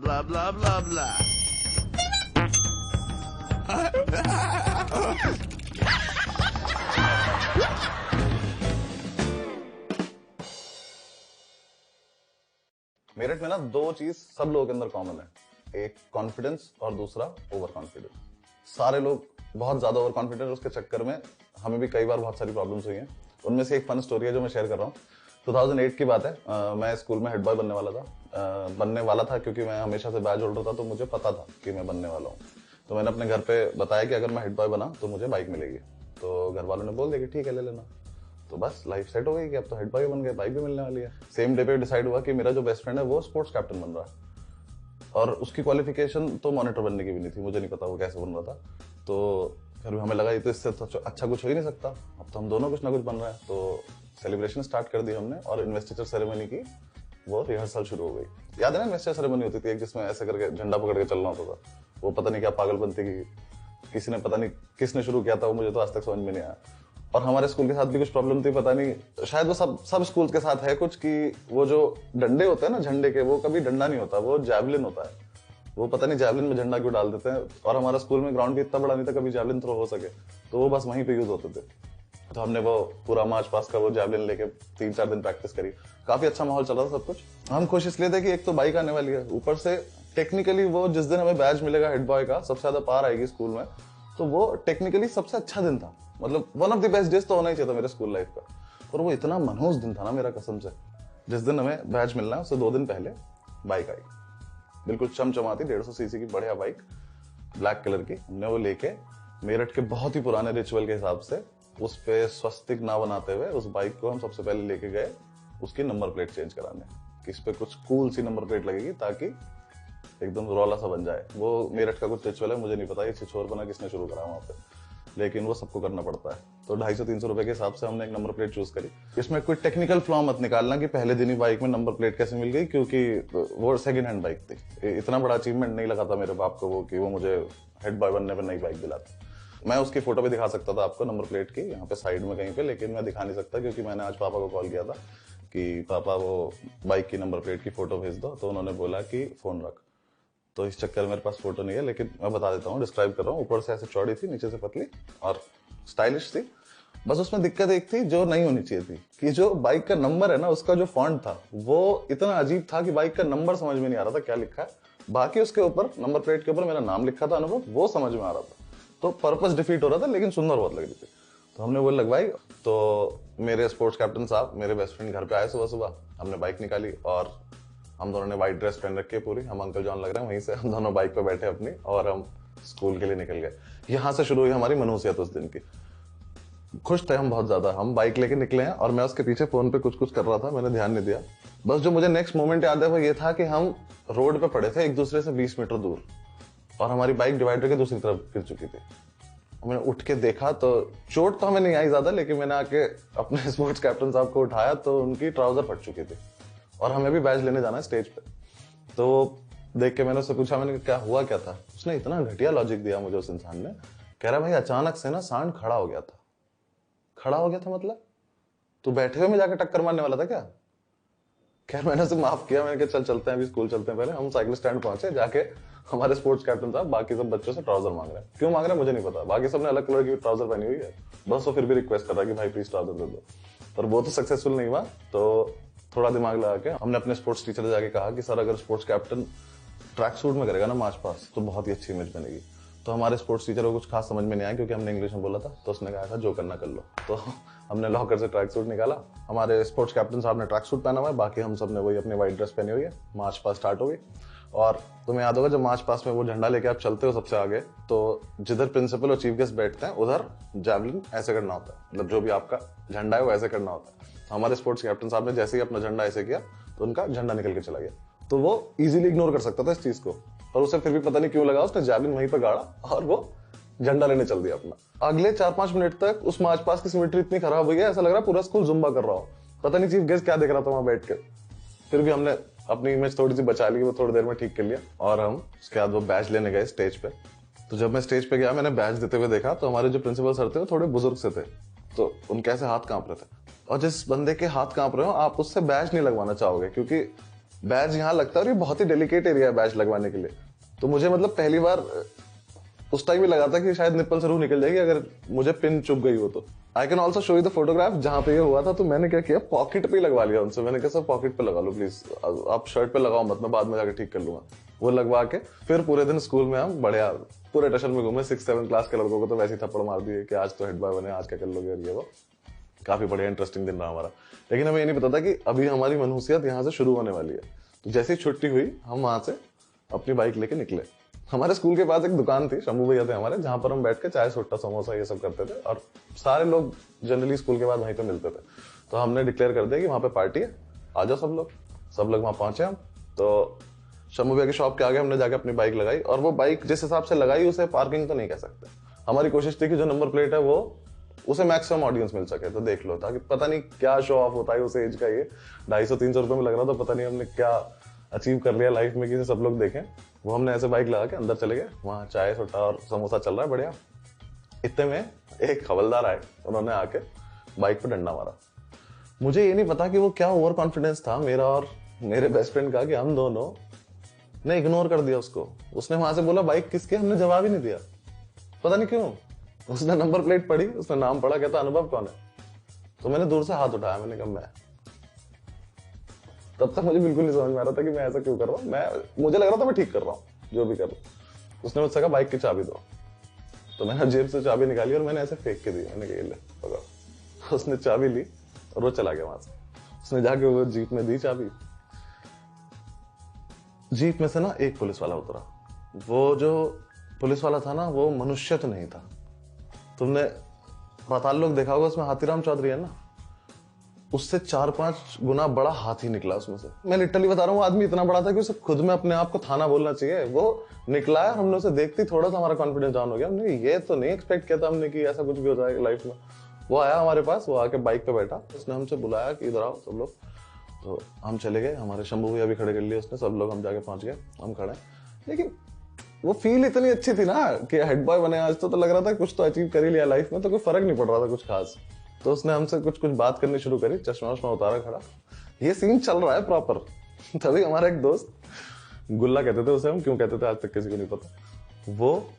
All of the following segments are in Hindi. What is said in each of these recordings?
Blah blah blah blah. Meerut में ना दो चीज सब लोगों के अंदर कॉमन है, एक कॉन्फिडेंस और दूसरा ओवर कॉन्फिडेंस। सारे लोग बहुत ज्यादा ओवर कॉन्फिडेंट, उसके चक्कर में हमें भी कई बार बहुत सारी प्रॉब्लम्स हुई हैं। उनमें से एक फन स्टोरी है जो मैं शेयर कर रहा हूँ। 2008 की बात है। मैं स्कूल में हेड बॉय बनने वाला था क्योंकि मैं हमेशा से बैज होल्डर था, तो मुझे पता था कि मैं बनने वाला हूँ। तो मैंने अपने घर पे बताया कि अगर मैं हेड बॉय बना तो मुझे बाइक मिलेगी। तो घर वालों ने बोल दिया कि ठीक है ले लेना। तो बस लाइफ सेट हो गई कि अब तो हेड बॉय बन गए, बाइक भी मिलने वाली है। सेम डे पे डिसाइड हुआ कि मेरा जो बेस्ट फ्रेंड है वो स्पोर्ट्स कैप्टन बन रहा है, और उसकी क्वालिफिकेशन तो मॉनिटर बनने की भी नहीं थी, मुझे नहीं पता वो कैसे बन रहा था। तो फिर हमें लगा ये तो इससे तो अच्छा कुछ हो ही नहीं सकता, अब तो हम दोनों कुछ ना कुछ बन रहे हैं। तो सेलिब्रेशन स्टार्ट कर दी हमने, और इन्वेस्टिचर सेरेमनी की वो रिहर्सल शुरू हो गई। याद है ना, इन्वेस्टिचर सेरेमनी होती थी एक, जिसमें ऐसे करके झंडा पकड़ के चलना होता था। वो पता नहीं क्या पागलपंती की किसी ने, पता नहीं किसने शुरू किया था, वो मुझे तो आज तक समझ में नहीं आया। और हमारे स्कूल के साथ भी कुछ प्रॉब्लम थी, पता नहीं शायद वो सब स्कूल के साथ है कुछ, कि वो जो डंडे होते हैं ना झंडे के, वो कभी डंडा नहीं होता, वो जैवलिन होता है। वो पता नहीं जैवलिन में झंडा क्यों डाल देते हैं। और हमारा स्कूल में ग्राउंड भी इतना बड़ा नहीं था कभी जैवलिन थ्रो हो सके, तो वो बस वहीं पे यूज होते थे। तो हमने वो पूरा मार्च पास का वो जैवलिन लेके 3-4 दिन प्रैक्टिस करी। काफी अच्छा माहौल चल रहा था सब कुछ। हम खुश इसलिए थे कि एक तो बाइक आने वाली है, ऊपर से टेक्निकली वो जिस दिन हमें बैज मिलेगा हेड बॉय का, सबसे ज्यादा पार आएगी स्कूल में, तो वो टेक्निकली सबसे अच्छा दिन था। मतलब one of the best days तो होना ही चाहिए था मेरे स्कूल लाइफ का। और वो इतना मनहूस दिन था ना मेरा, कसम से। जिस दिन हमें बैच मिलना है उससे 2 दिन पहले बाइक आई, बिल्कुल चमचमाती 150 सीसी की बढ़िया बाइक, ब्लैक कलर की। हमने वो लेके मेरठ के बहुत ही पुराने रिचुअल के हिसाब से उस पे स्वस्तिक ना बनाते हुए उस बाइक को हम सबसे पहले लेके गए उसकी नंबर प्लेट चेंज कराने, कि इस पे कुछ कूल सी नंबर प्लेट लगेगी ताकि एकदम रौला सा बन जाए। वो मेरठ का कुछ रिचुअल है, मुझे नहीं पता ये छिछोर बना किसने शुरू करा वहां पे, लेकिन वो सबको करना पड़ता है। तो 250-300 रुपए के हिसाब से हमने एक नंबर प्लेट चूज करी। इसमें कोई टेक्निकल फ्लॉ मत निकालना कि पहले दिन ही बाइक में नंबर प्लेट कैसे मिल गई, क्योंकि वो सेकंड हैंड बाइक थी। इतना बड़ा अचीवमेंट नहीं लगा था मेरे बाप को वो, कि वो मुझे हेड बॉय बनने पर नई बाइक दिलाता। मैं उसकी फोटो भी दिखा सकता था आपको नंबर प्लेट की, यहाँ पे साइड में कहीं पे, लेकिन मैं दिखा नहीं सकता क्योंकि मैंने आज पापा को कॉल किया था कि पापा वो बाइक की नंबर प्लेट की फोटो भेज दो, तो उन्होंने बोला कि फोन रख। तो इस चक्कर मेरे पास फोटो नहीं है, लेकिन मैं बता देता हूँ, डिस्क्राइब कर रहा हूँ। ऊपर से ऐसे चौड़ी थी, नीचे से पतली और स्टाइलिश थी। बस उसमें दिक्कत एक थी जो नहीं होनी चाहिए थी, कि जो बाइक का नंबर है ना, उसका जो फॉन्ट था वो इतना अजीब था कि बाइक का नंबर समझ में नहीं आ रहा था क्या लिखा है। बाकी उसके ऊपर नंबर प्लेट के ऊपर मेरा नाम लिखा था अनुभव, वो समझ में आ रहा था। तो पर्पस डिफीट हो रहा था, लेकिन सुंदर बहुत लग रही थी। तो हमने वो लगवाई। तो मेरे स्पोर्ट्स कैप्टन साहब, मेरे बेस्ट फ्रेंड घर पे आए सुबह सुबह। हमने बाइक निकाली और हम दोनों ने व्हाइट ड्रेस पहन रखी है पूरी, हम अंकल जॉन लग रहे हैं। वहीं से हम दोनों बाइक पे बैठे अपनी, और हम स्कूल के लिए निकल गए। यहाँ से शुरू हुई हमारी मनहूसियत उस दिन की। खुश थे हम बहुत ज्यादा, हम बाइक लेके निकले हैं और मैं उसके पीछे फोन पे कुछ कर रहा था, मैंने ध्यान नहीं दिया। बस जो मुझे नेक्स्ट मोमेंट याद है वो ये था कि हम रोड पे पड़े थे एक दूसरे से 20 मीटर दूर, और हमारी बाइक डिवाइडर के दूसरी तरफ गिर चुकी थी। मैंने उठ के देखा तो चोट तो हमें नहीं आई ज्यादा, लेकिन मैंने आके अपने स्पोर्ट्स कैप्टन साहब को उठाया तो उनकी ट्राउजर फट चुकी थी, और हमें भी बैच लेने जाना है स्टेज पे। तो देख के मैंने उससे पूछा, मैंने क्या हुआ क्या था। उसने इतना घटिया लॉजिक दिया मुझे उस इंसान ने। कह रहा भाई अचानक से ना सांड खड़ा हो गया था। खड़ा हो गया था मतलब तू बैठे हुए में जाकर टक्कर मारने वाला था क्या? खैर मैंने उसे माफ किया, मैंने कहा चल चलते हैं, अभी स्कूल चलते हैं। पहले हम साइकिल स्टैंड पहुंचे, जाके हमारे स्पोर्ट्स कैप्टन साहब बाकी सब बच्चों से ट्राउजर मांग रहे हैं। क्यों मांग रहे हैं मुझे नहीं पता, बाकी सबने अलग कलर की ट्राउजर पहनी हुई है, बस वो फिर भी रिक्वेस्ट कर रहा है कि भाई प्लीज ट्राउजर दे दो। पर वो तो सक्सेसफुल नहीं हुआ। तो थोड़ा दिमाग लगा के हमने अपने स्पोर्ट्स टीचर से जाके कहा कि सर अगर स्पोर्ट्स कैप्टन ट्रैक सूट में करेगा ना मार्च पास तो बहुत ही अच्छी इमेज बनेगी। तो हमारे स्पोर्ट्स टीचर को कुछ खास समझ में नहीं आया क्योंकि हमने इंग्लिश में बोला था। तो उसने कहा था जो करना कर लो। तो हमने लॉकर से ट्रैक सूट निकाला, हमारे स्पोर्ट्स कैप्टन साहब ने ट्रैक सूट पहना हुआ है, बाकी हम सब ने वही अपनी व्हाइट ड्रेस पहनी हुई है। मार्च पास स्टार्ट हो गई, और तुम्हें याद होगा जब मार्च पास में वो झंडा लेके आप चलते हो सबसे आगे, तो जिधर प्रिंसिपल और चीफ गेस्ट बैठते हैं उधर जैवलिन ऐसे करना होता है, मतलब जो भी आपका झंडा है वो ऐसे करना होता है। हमारे स्पोर्ट्स कैप्टन साहब ने जैसे ही अपना झंडा ऐसे किया तो उनका झंडा निकल के चला गया। तो वो इजीली इग्नोर कर सकता था इस चीज को, पर उसे फिर भी पता नहीं क्यों लगा, उसने जैवलिन वहीं पे गाड़ा और वो झंडा लेने चल दिया अपना। अगले 4-5 मिनट तक उस मार्च पास की सिमेट्री इतनी खराब हुई है, ऐसा लग रहा पूरा स्कूल जुम्बा कर रहा हो। पता नहीं चीफ गेस्ट क्या देख रहा था वहां बैठ के। फिर भी हमने अपनी इमेज थोड़ी सी बचा ली, वो थोड़ी देर में ठीक कर लिया, और हम उसके बाद वो बैच लेने गए स्टेज पे। तो जब मैं स्टेज पे गया, मैंने बैच देते हुए देखा, तो हमारे जो प्रिंसिपल सर थे वो थोड़े बुजुर्ग से थे, तो उनके ऐसे हाथ कांप रहे थे। और जिस बंदे के हाथ कांप रहे हो आप उससे बैच नहीं लगवाना चाहोगे, क्योंकि बैज यहाँ लगता है और ये बहुत ही डेलिकेट एरिया है बैज लगवाने के लिए। तो मुझे मतलब पहली बार उस टाइम भी लगा था कि शायद निप्पल से रूह निकल जाएगी अगर मुझे पिन चुभ गई हो तो। I can also show you the photograph जहां पे ये हुआ था। तो मैंने क्या किया, पॉकेट पे लगवा लिया उनसे। मैंने कहा सर पॉकेट पे लगा लो प्लीज, आप शर्ट पे लगाओ मत, मैं बाद में जाकर ठीक कर लूंगा। वो लगवा के फिर पूरे दिन स्कूल में हम बढ़िया पूरे टशन में घूमे। 6-7 क्लास के लड़कों को तो वैसे ही थप्पड़ मार दिए कि आज तो हेड बॉय बने, आज क्या कर लोगे, और ये वो काफी बढ़िया इंटरेस्टिंग दिन रहा हमारा। लेकिन हमें ये नहीं पता था कि अभी हमारी मनहूसियत यहाँ से शुरू होने वाली है। तो जैसे ही छुट्टी हुई हम वहां से अपनी बाइक लेके निकले। हमारे स्कूल के पास एक दुकान थी, शंभू भैया थे हमारे, जहां पर हम बैठ के चाय सुट्टा समोसा ये सब करते थे और सारे लोग जनरली स्कूल के बाद वहीं पे मिलते थे। तो हमने डिक्लेयर कर दिया कि वहां पे पार्टी है, आ जाओ सब लोग। सब लोग वहां पहुंचे हम। तो शंभू भैया की शॉप के आगे हमने जाके अपनी बाइक लगाई और वो बाइक जिस हिसाब से लगाई उसे पार्किंग तो नहीं कह सकते। हमारी कोशिश थी कि जो नंबर प्लेट है वो उसे मैक्सिमम ऑडियंस मिल सके। तो देख लो, ताकि पता नहीं क्या शो ऑफ होता है उस एज का। ये 250-300 रुपए में लग रहा था, पता नहीं हमने क्या अचीव कर लिया लाइफ में कि सब लोग देखें। वो हमने ऐसे बाइक लगा के अंदर चले गए, वहां चाय सुट्टा और समोसा चल रहा है बढ़िया। इतने में एक हवलदार आए, उन्होंने आके बाइक पे डंडा मारा। मुझे ये नहीं पता कि वो क्या ओवर कॉन्फिडेंस था मेरा और मेरे बेस्ट फ्रेंड का कि हम दोनों ने इग्नोर कर दिया उसको। उसने वहां से बोला बाइक किसकी, हमने जवाब ही नहीं दिया, पता नहीं क्यों। उसने नंबर प्लेट पढ़ी, उसने नाम पढ़ा, कहता अनुभव कौन है। तो मैंने दूर से हाथ उठाया, मैंने कहा मैं। तब तक मुझे बिल्कुल नहीं समझ में आ रहा था कि मैं ऐसा क्यों कर रहा हूँ। मुझे लग रहा था मैं ठीक कर रहा हूँ जो भी कर रहा हूँ। उसने मुझसे कहा बाइक की चाबी दो। तो मैंने जेब से चाबी निकाली और मैंने ऐसे फेंक के दी। मैंने कहा ले पकड़। उसने चाबी ली और वो चला गया वहां से। उसने जाके वो जीप में दी चाबी। जीप में से ना एक पुलिस वाला उतरा। वो जो पुलिस वाला था ना, वो मनुष्य तो नहीं था। तुमने पाताल लोग देखा होगा, उसमें हाथीराम चौधरी है ना, उससे 4-5 गुना बड़ा हाथी निकला उसमें से। मैं लिटरली बता रहा हूँ, आदमी इतना बड़ा था कि उसे खुद में अपने आप को थाना बोलना चाहिए। वो निकला है, हमने उसे देखते ही थोड़ा सा हमारा कॉन्फिडेंस डाउन हो गया। हमने ये तो नहीं एक्सपेक्ट किया था हमने कि ऐसा कुछ भी हो जाएगा लाइफ में। वो आया हमारे पास, वो आके बाइक पे बैठा, उसने हमसे बुलाया कि इधर आओ सब लोग। तो हम चले गए, हमारे शंभू भैया भी खड़े कर लिए उसने, सब लोग हम जाके पहुंच गए, हम खड़े। लेकिन वो फील इतनी अच्छी थी ना कि हेड बॉय बने आज। तो लग रहा था कुछ तो अचीव कर ही लिया लाइफ में, तो कोई फर्क नहीं पड़ रहा था कुछ खास। तो उसने हमसे कुछ कुछ बात करनी शुरू करी, चश्मा वश्मा उतारा खड़ा, ये सीन चल रहा है प्रॉपर। तभी हमारा एक दोस्त, गुल्ला कहते थे उसे हम, क्यों कहते थे आज तक किसी को नहीं पता, वो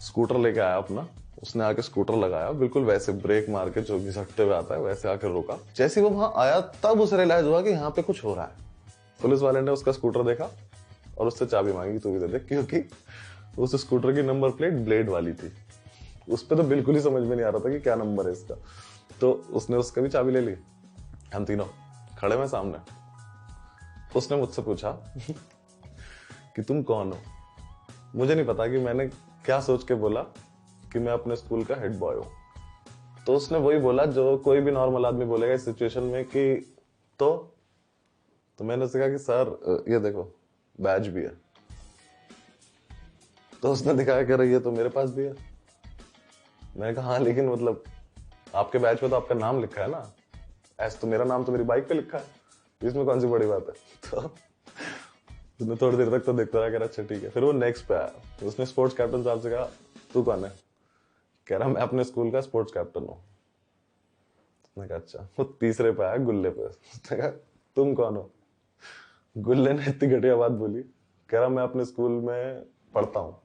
स्कूटर लेके आया अपना। उसने आके स्कूटर लगाया, बिल्कुल वैसे ब्रेक मार के जो घिसटते हुए आता है वैसे आके रोका। जैसे वो वहां आया तब उसे रियलाइज हुआ कि यहाँ पे कुछ हो रहा है। पुलिस वाले ने उसका स्कूटर देखा और उससे चाबी मांगी, तू भी दे दे, क्योंकि उस स्कूटर की नंबर प्लेट ब्लेड वाली थी। उस पर तो बिल्कुल ही समझ में नहीं आ रहा था कि क्या नंबर है इसका। तो उसने उसका भी चाबी ले ली। हम तीनों खड़े में सामने। उसने मुझसे पूछा कि तुम कौन हो। मुझे नहीं पता कि मैंने क्या सोच के बोला कि मैं अपने स्कूल का हेड बॉय हूं। तो उसने वही बोला जो कोई भी नॉर्मल आदमी बोलेगा इस सिचुएशन में कि तो मैंने उससे कहा कि सर ये देखो बैज भी है। तो उसने दिखाया कह रही है तो मेरे पास भी है। मैंने कहा हाँ, लेकिन मतलब आपके बैच पे तो आपका नाम लिखा है ना, ऐसे तो मेरा नाम तो मेरी बाइक पे लिखा है, इसमें कौन सी बड़ी बात है। तो उसने थोड़ी देर तक तो देखता रहा, कह रहा अच्छा ठीक है। फिर वो नेक्स्ट पे आया, तो उसने स्पोर्ट्स कैप्टन साहब से कहा तू कौन है। कह रहा मैं अपने स्कूल का स्पोर्ट्स कैप्टन हूँ। उसने कहा अच्छा। वो तीसरे पे आया, गुल्ले पे। उसने कहा तुम कौन हो। गुल्ले ने इतनी घटिया बात बोली, कह रहा मैं अपने स्कूल में पढ़ता हूँ।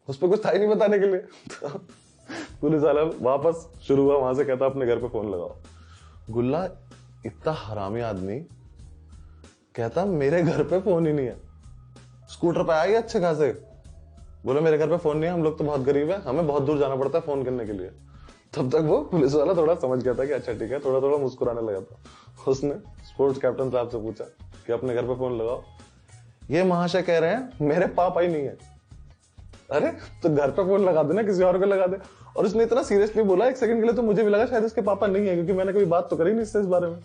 उस पर कुछ था ही नहीं बताने के लिए। तो पुलिस वाला वापस शुरू हुआ वहां से, कहता अपने घर पे फोन लगाओ। गुल्ला इतना हरामी आदमी, कहता मेरे घर पे फोन ही नहीं है। स्कूटर पे आया अच्छे खासे, बोले मेरे घर पे फोन नहीं है, हम लोग तो बहुत गरीब है, हमें बहुत दूर जाना पड़ता है फोन करने के लिए। तब तक वो पुलिस वाला थोड़ा समझ गया था कि अच्छा ठीक है, थोड़ा थोड़ा मुस्कुराने लगा था। उसने स्पोर्ट्स कैप्टन साहब से पूछा कि अपने घर पे फोन लगाओ। ये महाशय कह रहे हैं मेरे पापा ही नहीं है। अरे तो घर पे फोन लगा देना, किसी और को लगा दे। और उसने इतना सीरियसली बोला, एक सेकंड के लिए तो मुझे भी लगा शायद इसके पापा नहीं है, क्योंकि मैंने कभी बात तो करी नहीं इससे इस बारे में।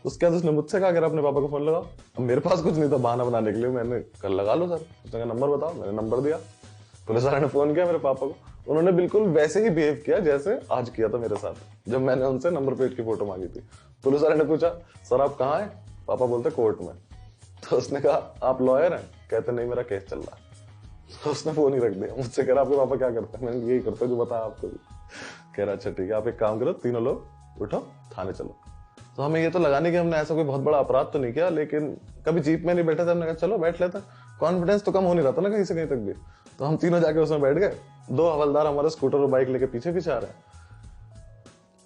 उसके बाद उसने मुझसे कहा अपने पापा को फोन लगाओ। अब मेरे पास कुछ नहीं था बहाना बनाने के लिए, मैंने कल लगा लो सर। उसने कहा नंबर बताओ, मैंने नंबर दिया। पुलिस वाले ने फोन किया मेरे पापा को, उन्होंने बिल्कुल वैसे ही बिहेव किया जैसे आज किया था मेरे साथ जब मैंने उनसे नंबर प्लेट की फोटो मांगी थी। पुलिस वाले ने पूछा सर आप कहाँ हैं, पापा बोलते कोर्ट में। तो उसने कहा आप लॉयर हैं, कहते नहीं मेरा केस चल रहा है। तो उसने फोन ही रख दिया। मुझसे कह रहा आपके पापा क्या करते हैं, मैंने यही करते जो बताया आपको भी। कह रहा अच्छा ठीक है, आप एक काम करो, तीनों लोग उठो थाने चलो। तो हमें ये तो लगा नहीं कि हमने ऐसा कोई बहुत बड़ा अपराध तो नहीं किया, लेकिन कभी जीप में नहीं बैठे थे, हमने कहा चलो बैठ लेते। कॉन्फिडेंस तो कम हो नहीं रहा था ना कहीं से कहीं तक भी, तो हम तीनों जाके उसमें बैठ गए। 2 हवलदार हमारे स्कूटर और बाइक लेके पीछे पीछे आ रहे हैं।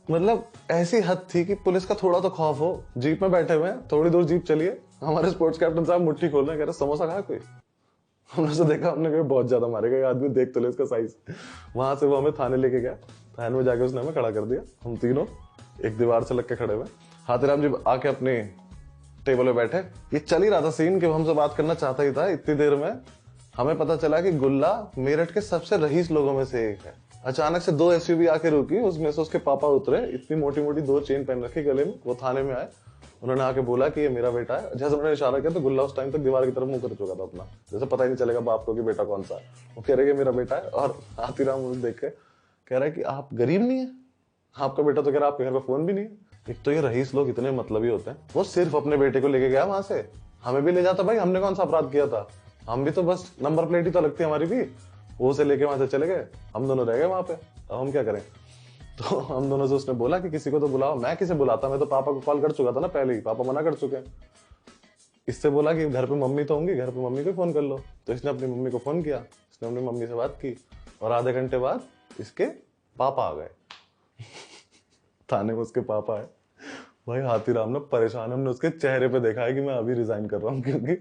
मतलब ऐसी हद थी कि पुलिस का थोड़ा तो खौफ हो। जीप में बैठे हुए हैं, थोड़ी दूर जीप चलिए, हमारे स्पोर्ट्स कैप्टन साहब मुट्ठी खोल रहे हैं, कह रहे समोसा खाया कोई। हमने तो देखा, हमने कहा बहुत ज्यादा मारेगा ये आदमी, देख तो ले इसका साइज। वहां से वो हमें थाने लेके गया, थाने में जाके उसने हमें खड़ा कर दिया। हम तीनों एक दीवार से लग के खड़े हुए, हाथीराम जी आके अपने टेबल पे बैठे। ये चल ही रहा था सीन कि वो हमसे बात करना चाहता ही था। इतनी देर में हमें पता चला कि गुल्ला मेरठ के सबसे रईस लोगों में से एक है। अचानक से 2 एसयूवी आके रुकी, उसमें से उसके पापा उतरे, इतनी मोटी मोटी 2 चेन पहन रखी गले में। वो थाने में आए, उन्होंने आके बोला कि ये मेरा बेटा है। जैसे उन्होंने इशारा किया तो गुल्ला उस टाइम तक दीवार की तरफ मुंह कर चुका था अपना, जैसे पता ही नहीं चलेगा बाप को कि बेटा कौन सा है। वो कह रहे कि मेरा बेटा है, और हाथीराम देख के कह रहा है कि आप गरीब नहीं है, आपका बेटा तो कह रहा है आपके घर पे फोन भी नहीं है। एक तो ये रईस लोग इतने मतलबी होते हैं। वो सिर्फ अपने बेटे को लेके गया वहां से, हमें भी ले जाता भाई, हमने कौन सा अपराध किया था, हम भी तो बस नंबर प्लेट ही तो लगती है हमारी भी। वो से लेके वहां से चले गए, हम दोनों रह गए वहां पे। अब हम क्या करें? तो हम दोनों से उसने बोला कि किसी को तो बुलाओ। मैं किसे बुलाता, मैं तो पापा को कॉल कर चुका था ना पहले ही, पापा मना कर चुके हैं। इससे बोला कि घर पे मम्मी तो होंगी, घर पे मम्मी को फोन कर लो। तो इसने अपनी मम्मी को फोन किया, इसने अपनी मम्मी से बात की, और आधे घंटे बाद इसके पापा आ गए। थाने में उसके पापा आए। भाई हाथीराम ने परेशान, हमने उसके चेहरे पे देखा है कि मैं अभी रिजाइन कर रहा हूँ, क्योंकि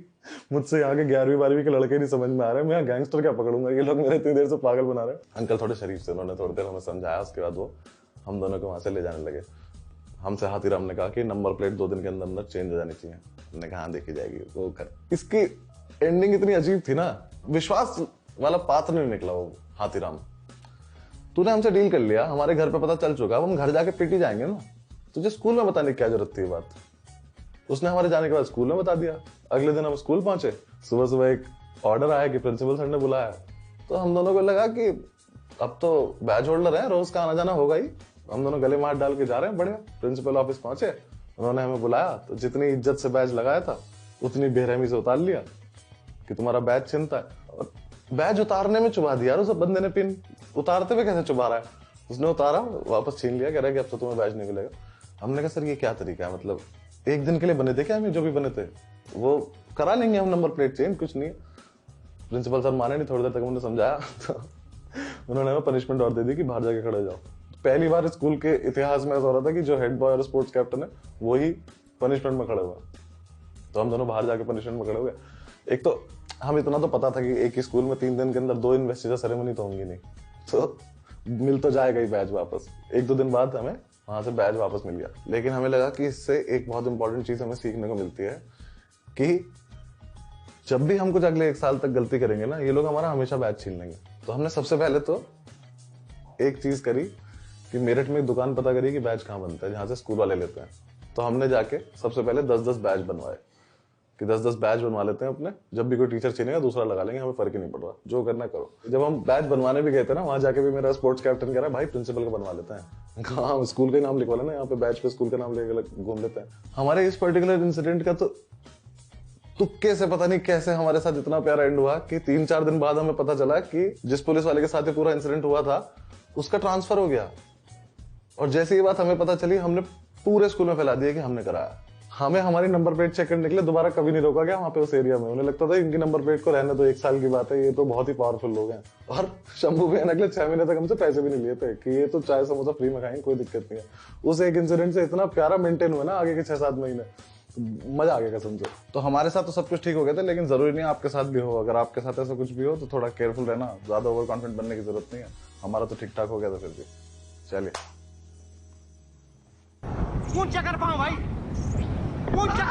मुझसे यहाँ के 11वीं 12वीं के लड़के नहीं समझ में आ रहे, मैं गैंगस्टर क्या पकड़ूंगा, ये लोग मेरे इतनी देर से पागल बना रहे हैं। अंकल थोड़े शरीफ से, उन्होंने थोड़ी देर हमें समझाया, उसके बाद वो हम दोनों को वहां से ले जाने लगे। हमसे हाथीराम ने कहा कि नंबर प्लेट 2 दिन के अंदर अंदर चेंज हो जानी चाहिए। हमने कहा देखी जाएगी, वो कर। इसकी एंडिंग इतनी अजीब थी ना, विश्वास वाला पात्र नहीं निकला वो हाथीराम। तूने हमसे डील कर लिया, हमारे घर पे पता चल चुका, अब हम घर जाके पिटी जाएंगे ना, तुझे स्कूल में बताने की क्या जरूरत थी बात। उसने हमारे जाने के बाद स्कूल में बता दिया। अगले दिन हम स्कूल पहुंचे, सुबह सुबह एक ऑर्डर आया कि प्रिंसिपल सर ने बुलाया। तो हम दोनों को लगा कि अब तो बैच होल्डर है, रोज का आना जाना होगा ही। हम दोनों गले में हाथ डाल के जा रहे हैं, बढ़िया। प्रिंसिपल ऑफिस पहुंचे, उन्होंने हमें बुलाया, तो जितनी इज्जत से बैच लगाया था उतनी बेरहमी से उतार लिया कि तुम्हारा बैच छिनता है। और बैच उतारने में चुबा दिया उस बंदे ने, पिन उतारते हुए कैसे चुबा रहा है। उसने उतारा, वापस छीन लिया, कह रहा है कि अब तो तुम्हें बैच नहीं मिलेगा। हमने कहा सर ये क्या तरीका है, मतलब एक दिन के लिए बने थे क्या हमें, जो भी बने थे वो करा लेंगे हम नंबर प्लेट चेंज, कुछ नहीं। प्रिंसिपल सर माने नहीं, थोड़ी देर तक हमने समझाया तो उन्होंने हमें पनिशमेंट और दे दी कि बाहर जाके खड़े हो जाओ। पहली बार स्कूल के इतिहास में ऐसा हो रहा था कि जो हेड बॉय और स्पोर्ट्स कैप्टन है वही पनिशमेंट में खड़े हुआ। तो हम दोनों बाहर जाके पनिशमेंट में खड़े हुए। एक तो हम इतना तो पता था कि एक ही स्कूल में 3 दिन के अंदर 2 इन्वेस्टिगर सेरेमनी तो होंगी नहीं, तो मिल तो जाएगा ही बैच वापस। 1-2 दिन बाद हमें वहां से बैच वापस मिल गया। लेकिन हमें लगा कि इससे एक बहुत इंपॉर्टेंट चीज हमें सीखने को मिलती है कि जब भी हम कुछ अगले 1 साल तक गलती करेंगे ना, ये लोग हमारा हमेशा बैच छीन लेंगे। तो हमने सबसे पहले तो एक चीज करी कि मेरठ में एक दुकान पता करी कि बैच कहाँ बनता है, जहां से स्कूल वाले लेते हैं। तो हमने जाके सबसे पहले 10-10 बैच बनवाए कि 10-10 बैच बनवा लेते हैं अपने, जब भी कोई टीचर छीनेगा दूसरा लगा लेंगे, हमें फर्क ही नहीं पड़ रहा, जो करना करो। जब हम बैच बनवाने भी गए थे ना, वहां जाके भी मेरा स्पोर्ट्स कैप्टन कह रहा है भाई प्रिंसिपल का बनवा लेते हैं। हाँ, स्कूल का नाम लिखवा लेना, यहाँ पे बैच पे स्कूल का नाम लेकर घूम लेते हैं। हमारे इस पर्टिकुलर इंसिडेंट का तो तुक्के से पता नहीं कैसे हमारे साथ इतना प्यारा एंड हुआ कि 3-4 दिन बाद हमें पता चला कि जिस पुलिस वाले के साथ ये पूरा इंसिडेंट हुआ था उसका ट्रांसफर हो गया। और जैसे ये बात हमें पता चली, हमने पूरे स्कूल में फैला दिया कि हमने कराया। हमें हमारी नंबर प्लेट चेक करने के लिए दोबारा कभी नहीं रोका गया वहां पे उस एरिया में। उन्हें लगता था इनकी नंबर प्लेट को रहने दो, 1 साल की बात है, ये तो बहुत ही पावरफुल लोग हैं। और शंभू भैया ने अगले 6 महीने तक हमसे पैसे भी नहीं लिए थे कि ये तो चाय समोसा फ्री में खाएंगे, कोई दिक्कत नहीं है। उस एक इंसिडेंट से इतना प्यारा मेंटेन हुआ ना आगे के 6-7 महीने, मजा आ गया कसम से। तो हमारे साथ तो सब कुछ ठीक हो गया था, लेकिन जरूरी नहीं आपके साथ भी हो। अगर आपके साथ ऐसा कुछ भी हो तो थोड़ा केयरफुल रहना, ज्यादा ओवर कॉन्फिडेंट बनने की जरूरत नहीं है। हमारा तो ठीक ठाक हो गया था फिर भी। चलिए ऊंचा कर पाऊं भाई, ऊंचा